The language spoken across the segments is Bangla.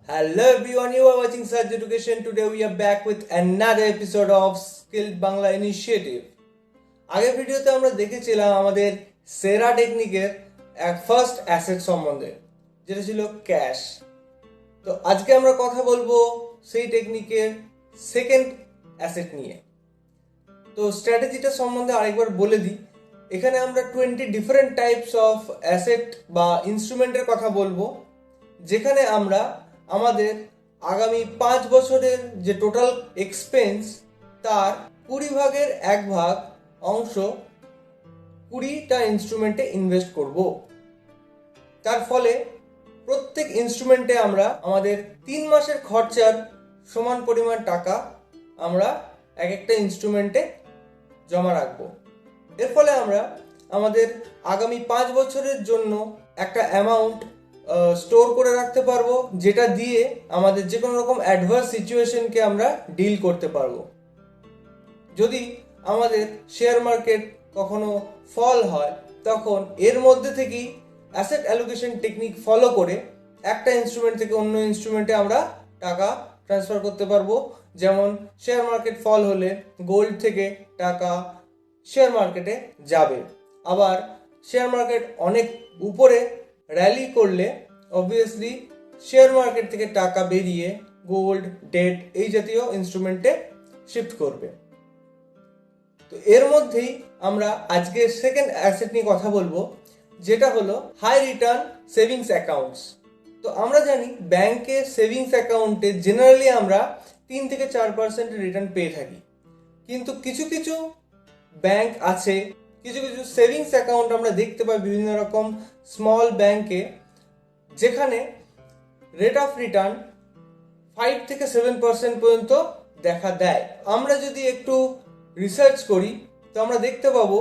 Hello everyone, you are watching Surge Education. Today we are back with another episode of Skilled Bangla Initiative. আগের ভিডিওতে আমরা দেখেছিলাম আমাদের সেরা টেকনিকের ফার্স্ট অ্যাসেট সম্বন্ধে, যেটা ছিল ক্যাশ। তো আজকে আমরা কথা বলবো সেই টেকনিকের সেকেন্ড অ্যাসেট নিয়ে। তো স্ট্র্যাটেজিটা সম্বন্ধে আরেকবার বলে দিই। এখানে আমরা 20 ডিফারেন্ট টাইপস অফ অ্যাসেট বা ইনস্ট্রুমেন্টের কথা বলবো, যেখানে আমরা আমাদের আগামী 5 বছরের যে টোটাল এক্সপেন্স তার 20 ভাগের 1 ভাগ অংশ 20টা ইনস্ট্রুমেন্টে ইনভেস্ট করব। তার ফলে প্রত্যেক ইনস্ট্রুমেন্টে আমরা আমাদের 3 মাসের খরচার সমান পরিমাণ টাকা আমরা এক একটা ইনস্ট্রুমেন্টে জমা রাখব। এর ফলে আমরা আমাদের আগামী 5 বছরের জন্য একটা অ্যামাউন্ট স্টোর করে রাখতে পারবো, যেটা দিয়ে আমাদের যে কোনো রকম অ্যাডভার্স সিচুয়েশনকে আমরা ডিল করতে পারবো। যদি আমাদের শেয়ার মার্কেট কখনো ফল হয়, তখন এর মধ্যে থেকেই অ্যাসেট অ্যালোকেশন টেকনিক ফলো করে একটা ইনস্ট্রুমেন্ট থেকে অন্য ইনস্ট্রুমেন্টে আমরা টাকা ট্রান্সফার করতে পারবো। যেমন শেয়ার মার্কেট ফল হলে গোল্ড থেকে টাকা শেয়ার মার্কেটে যাবে, আবার শেয়ার মার্কেট অনেক উপরে র্যালি করলে অবভিয়াসলি শেয়ার মার্কেট থেকে টাকা বেরিয়ে গোল্ড, ডেট এই জাতীয় ইনস্ট্রুমেন্টে শিফট করবে। তো এর মধ্যেই আমরা আজকে সেকেন্ড অ্যাসেট নিয়ে কথা বলবো, যেটা হলো হাই রিটার্ন সেভিংস অ্যাকাউন্টস। তো আমরা জানি ব্যাংকে সেভিংস অ্যাকাউন্টে জেনারেলি আমরা 3 থেকে 4% রিটার্ন পেয়ে থাকি, কিন্তু কিছু কিছু ব্যাংক আছে, কিছু কিছু সেভিংস অ্যাকাউন্ট আমরা দেখতে পাই বিভিন্ন রকম স্মল ব্যাংকে, যেখানে রেট অফ রিটার্ন 5 থেকে 7% পর্যন্ত দেখা দেয়। আমরা যদি একটু রিসার্চ করি তো আমরা দেখতে পাবো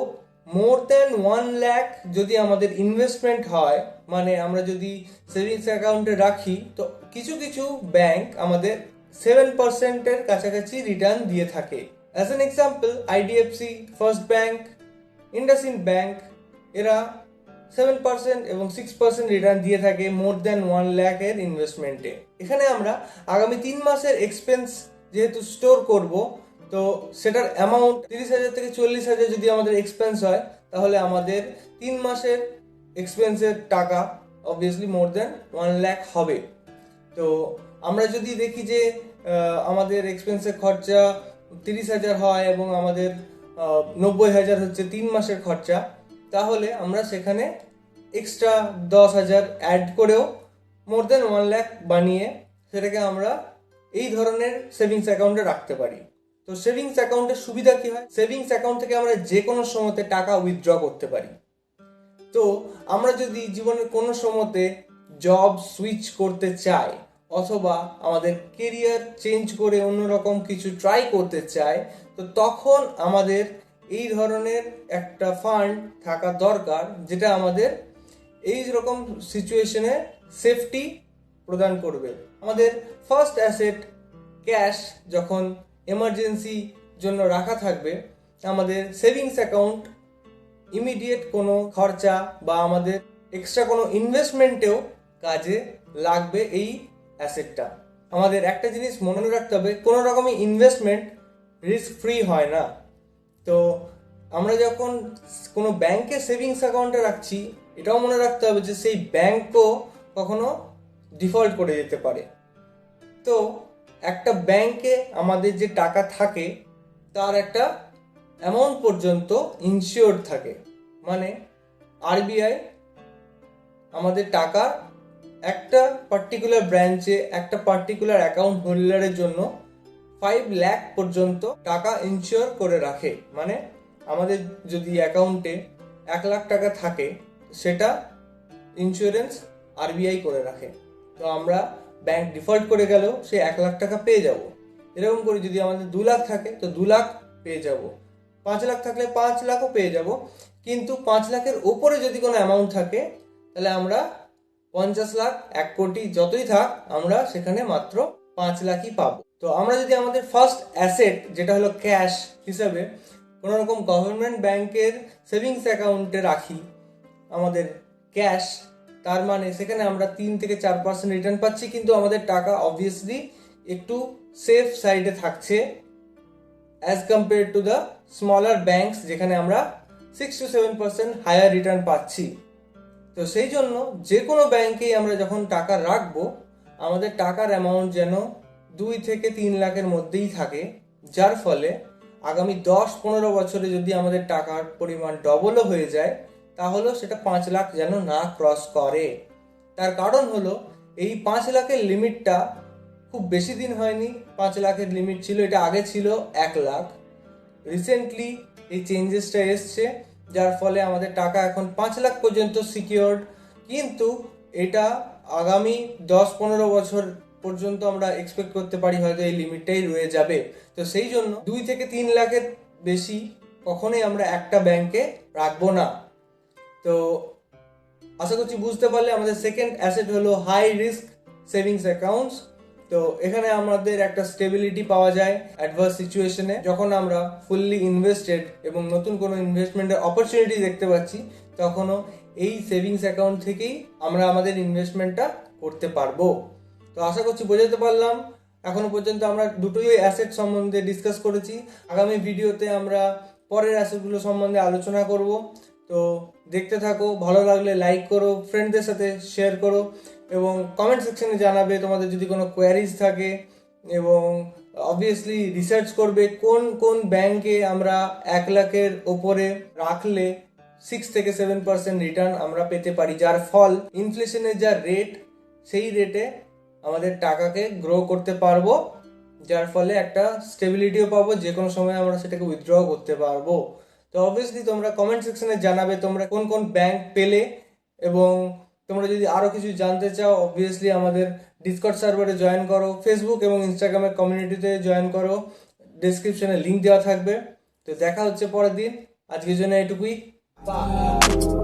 মোর দ্যান 1 লাখ যদি আমাদের ইনভেস্টমেন্ট হয়, মানে আমরা যদি সেভিংস অ্যাকাউন্টে রাখি, তো কিছু কিছু ব্যাংক আমাদের 7%-এর কাছাকাছি রিটার্ন দিয়ে থাকে। As an example, IDFC, first bank, IndusInd bank, এরা 7% এবং 6% রিটার্ন দিয়ে থাকে মোর দ্যান 1 লাখের ইনভেস্টমেন্টে। এখানে আমরা আগামী 3 মাসের এক্সপেন্স যেহেতু স্টোর করব, তো সেটার অ্যামাউন্ট 30,000 থেকে 40,000 যদি আমাদের এক্সপেন্স হয়, তাহলে আমাদের 3 মাসের এক্সপেন্সের টাকা অবভিয়াসলি মোর দ্যান 1 লাখ হবে। তো আমরা যদি দেখি যে আমাদের এক্সপেন্সের খরচা 30,000 হয় এবং আমাদের 90,000 হচ্ছে 3 মাসের খরচা, তাহলে আমরা সেখানে এক্সট্রা 10,000 অ্যাড করেও মোর দ্যান 1 লাখ বানিয়ে সেটাকে আমরা এই ধরনের সেভিংস অ্যাকাউন্টে রাখতে পারি। তো সেভিংস অ্যাকাউন্টের সুবিধা কি হয়? সেভিংস অ্যাকাউন্ট থেকে আমরা যে কোনো সময়তে টাকা উইথড্র করতে পারি। তো আমরা যদি জীবনের কোনো সময়তে জব সুইচ করতে চাই অথবা আমাদের কেরিয়ার চেঞ্জ করে অন্যরকম কিছু ট্রাই করতে চাই, তো তখন আমাদের এই ধরনের একটা ফান্ড থাকা দরকার, যেটা আমাদের এই রকম সিচুয়েশনে সেফটি প্রদান করবে। আমাদের ফার্স্ট অ্যাসেট ক্যাশ যখন এমার্জেন্সি জন্য রাখা থাকবে, আমাদের সেভিংস অ্যাকাউন্ট ইমিডিয়েট কোনো খরচা বা আমাদের এক্সট্রা কোনো ইনভেস্টমেন্টেও কাজে লাগবে এই অ্যাসেটটা। আমাদের একটা জিনিস মনে রাখতে হবে, কোনো রকমই ইনভেস্টমেন্ট রিস্ক ফ্রি হয় না। তো আমরা যখন কোনো ব্যাংকে সেভিংস অ্যাকাউন্টে রাখছি, এটাও মনে রাখতে হবে যে সেই ব্যাংকও কখনো ডিফল্ট করে যেতে পারে। তো একটা ব্যাংকে আমাদের যে টাকা থাকে তার একটা অ্যামাউন্ট পর্যন্ত ইনশিওর্ড থাকে, মানে আরবিআই আমাদের টাকা একটা পার্টিকুলার ব্রাঞ্চে একটা পার্টিকুলার অ্যাকাউন্ট হোল্ডারের জন্য 5 লাখ পর্যন্ত টাকা ইনশিওর করে রাখে। মানে আমাদের যদি অ্যাকাউন্টে 1 লাখ টাকা থাকে, সেটা ইন্স্যুরেন্স আরবিআই করে রাখে। তো আমরা ব্যাংক ডিফল্ট করে গেলেও সে 1 লাখ টাকা পেয়ে যাব। এরকম করে যদি আমাদের 2 লাখ থাকে তো 2 লাখ পেয়ে যাব, 5 লাখ থাকলে 5 লাখও পেয়ে যাব। কিন্তু 5 লাখের উপরে যদি কোনো অ্যামাউন্ট থাকে, তাহলে আমরা 50 লাখ, 1 কোটি যতই থাক, আমরা সেখানে মাত্র 5 লাখই পাবো। তো আমরা যদি আমাদের ফার্স্ট অ্যাসেট যেটা হলো ক্যাশ হিসাবে কোনো রকম গভর্নমেন্ট ব্যাংকের সেভিংস অ্যাকাউন্টে রাখি আমাদের ক্যাশ, তার মানে সেখানে আমরা 3 থেকে 4% রিটার্ন পাচ্ছি, কিন্তু আমাদের টাকা অবভিয়াসলি একটু সেফ সাইডে থাকছে as compare to the smaller banks, যেখানে আমরা 6 to 7% হায়ার রিটার্ন পাচ্ছি। তো সেই জন্য যে কোনো ব্যাংকেই আমরা যখন টাকা রাখবো, আমাদের টাকার অ্যামাউন্ট যেন 2 থেকে 3 লাখের মধ্যেই থাকে, যার ফলে আগামী 10-15 বছরে যদি আমাদের টাকার পরিমাণ ডবলও হয়ে যায়, তাহলেও সেটা 5 লাখ যেন না ক্রস করে। তার কারণ হলো এই 5 লাখের লিমিটটা খুব বেশি দিন হয়নি 5 লাখের লিমিট ছিল, এটা আগে ছিল 1 লাখ। রিসেন্টলি এই চেঞ্জেসটা এসছে, যার ফলে আমাদের টাকা এখন 5 লাখ পর্যন্ত সিকিউরড, কিন্তু এটা আগামী 10-15 বছর পর্যন্ত আমরা এক্সপেক্ট করতে পারি হয়তো এই লিমিটটাই রয়ে যাবে। তো সেই জন্য 2 থেকে 3 লাখের বেশি কখনোই আমরা একটা ব্যাংকে রাখবো না। তো আশা করছি বুঝতে পারলে। আমাদের সেকেন্ড অ্যাসেট হলো হাই রিস্ক সেভিংস অ্যাকাউন্টস। তো এখানে আমাদের একটা স্টেবিলিটি পাওয়া যায় অ্যাডভার্স সিচুয়েশনে, যখন আমরা ফুললি ইনভেস্টেড এবং নতুন কোনো ইনভেস্টমেন্টের অপরচুনিটি দেখতে পাচ্ছি, তখনও এই সেভিংস অ্যাকাউন্ট থেকেই আমরা আমাদের ইনভেস্টমেন্টটা করতে পারবো। তো আশা করছি বোঝাতে পারলাম। এখনো পর্যন্ত আমরা দুটোই অ্যাসেট সম্বন্ধে ডিসকাস করেছি। আগামী ভিডিওতে আমরা পরের অ্যাসেটগুলো সম্বন্ধে আলোচনা করব। তো দেখতে থাকো, ভালো লাগলে লাইক করো, ফ্রেন্ডদের সাথে শেয়ার করো এবং কমেন্ট সেকশনে জানাবে তোমাদের যদি কোনো কোয়ারিজ থাকে, এবং অবভিয়াসলি রিসার্চ করবে কোন কোন ব্যাংকে আমরা 1 লাখের ওপরে রাখলে 6 থেকে 7% রিটার্ন আমরা পেতে পারি, যার ফল ইনফ্লেশনের যা রেট সেই রেটে আমাদের টাকাকে গ্রো করতে পারবো, যার ফলে একটা স্টেবিলিটিও পাবো, যে কোনো সময় আমরা সেটাকে উইথড্র করতে পারবো। তো অবভিয়াসলি তোমরা কমেন্ট সেকশনে জানাবে তোমরা কোন কোন ব্যাংক পেলে, এবং তোমরা যদি আরো কিছু জানতে চাও অবভিয়াসলি আমাদের ডিসকর্ড সার্ভারে জয়েন করো, ফেসবুক এবং ইনস্টাগ্রামের কমিউনিটিতে জয়েন করো, ডেসক্রিপশনে লিংক দেওয়া থাকবে। তো দেখা হচ্ছে পরের দিন, আজকের জন্য এটুকুই, বাই।